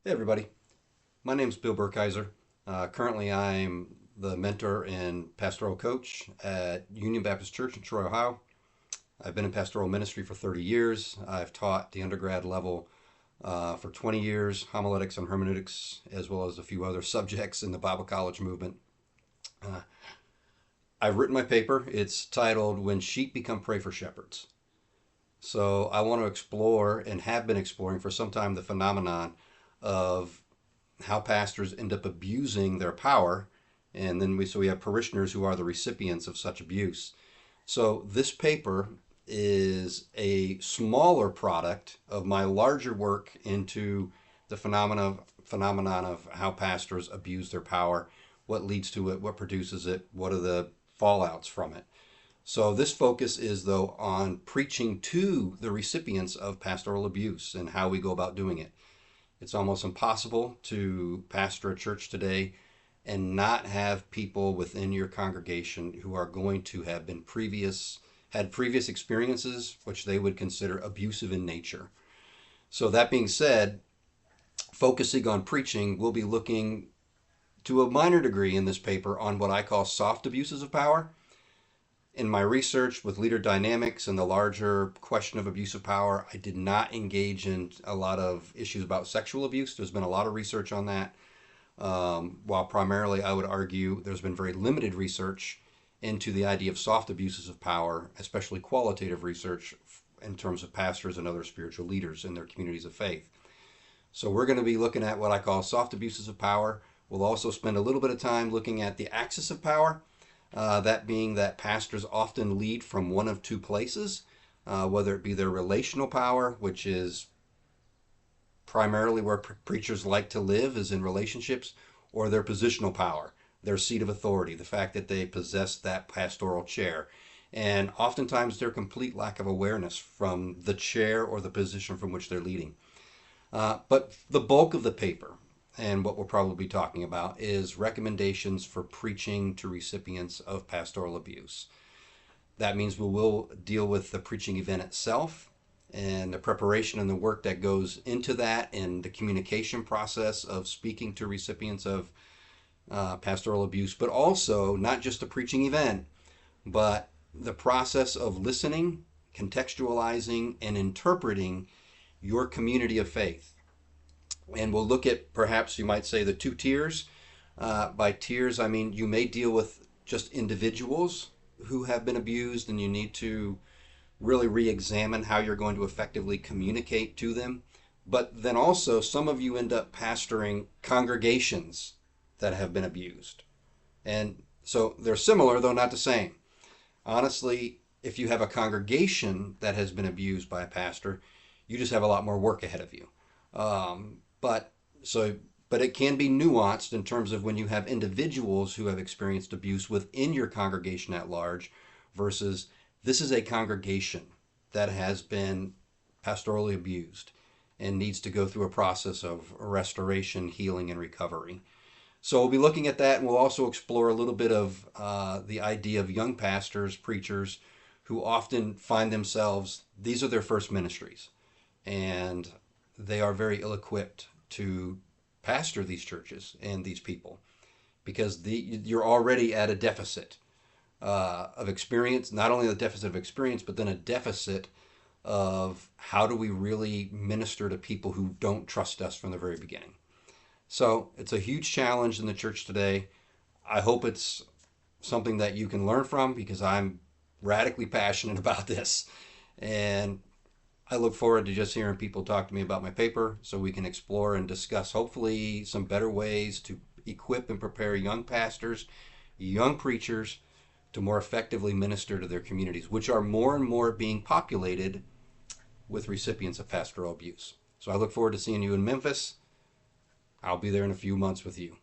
Hey everybody, my name is Bill Berkheiser. Currently, I'm the mentor and pastoral coach at Union Baptist Church in Troy, Ohio. I've been in pastoral ministry for 30 years. I've taught the undergrad level for 20 years, homiletics and hermeneutics, as well as a few other subjects in the Bible college movement. Uh, I've written my paper. It's titled When Sheep Become Prey for Shepherds. So I want to explore and have been exploring for some time the phenomenon of how pastors end up abusing their power, and then we have parishioners who are the recipients of such abuse. So this paper is a smaller product of my larger work into the phenomenon of how pastors abuse their power, what leads to it, what produces it, what are the fallouts from it. So this focus is though on preaching to the recipients of pastoral abuse and how we go about doing it. It's almost impossible to pastor a church today and not have people within your congregation who are going to have had previous experiences which they would consider abusive in nature. So that being said, focusing on preaching, we'll be looking to a minor degree in this paper on what I call soft abuses of power. In my research with leader dynamics and the larger question of abuse of power, I did not engage in a lot of issues about sexual abuse. There's been a lot of research on that, while primarily I would argue there's been very limited research into the idea of soft abuses of power, especially qualitative research in terms of pastors and other spiritual leaders in their communities of faith. So we're going to be looking at what I call soft abuses of power. We'll also spend a little bit of time looking at the axis of power, that being that pastors often lead from one of two places, whether it be their relational power, which is primarily where preachers like to live, is in relationships, or their positional power, their seat of authority, the fact that they possess that pastoral chair. And oftentimes their complete lack of awareness from the chair or the position from which they're leading. But the bulk of the paper, and what we'll probably be talking about, is recommendations for preaching to recipients of pastoral abuse. That means we will deal with the preaching event itself and the preparation and the work that goes into that and the communication process of speaking to recipients of pastoral abuse, but also not just the preaching event, but the process of listening, contextualizing, and interpreting your community of faith. And we'll look at, perhaps you might say, the two tiers. By tiers, I mean you may deal with just individuals who have been abused, and you need to really re-examine how you're going to effectively communicate to them. But then also, some of you end up pastoring congregations that have been abused. And so they're similar, though not the same. Honestly, if you have a congregation that has been abused by a pastor, you just have a lot more work ahead of you. But so, but it can be nuanced in terms of when you have individuals who have experienced abuse within your congregation at large versus this is a congregation that has been pastorally abused and needs to go through a process of restoration, healing, and recovery. So we'll be looking at that, and we'll also explore a little bit of the idea of young pastors, preachers, who often find themselves, these are their first ministries, and they are very ill-equipped to pastor these churches and these people because you're already at a deficit of experience, not only a deficit of experience, but then a deficit of how do we really minister to people who don't trust us from the very beginning. So it's a huge challenge in the church today. I hope it's something that you can learn from because I'm radically passionate about this. And I look forward to just hearing people talk to me about my paper so we can explore and discuss hopefully some better ways to equip and prepare young pastors, young preachers to more effectively minister to their communities, which are more and more being populated with recipients of pastoral abuse. So I look forward to seeing you in Memphis. I'll be there in a few months with you.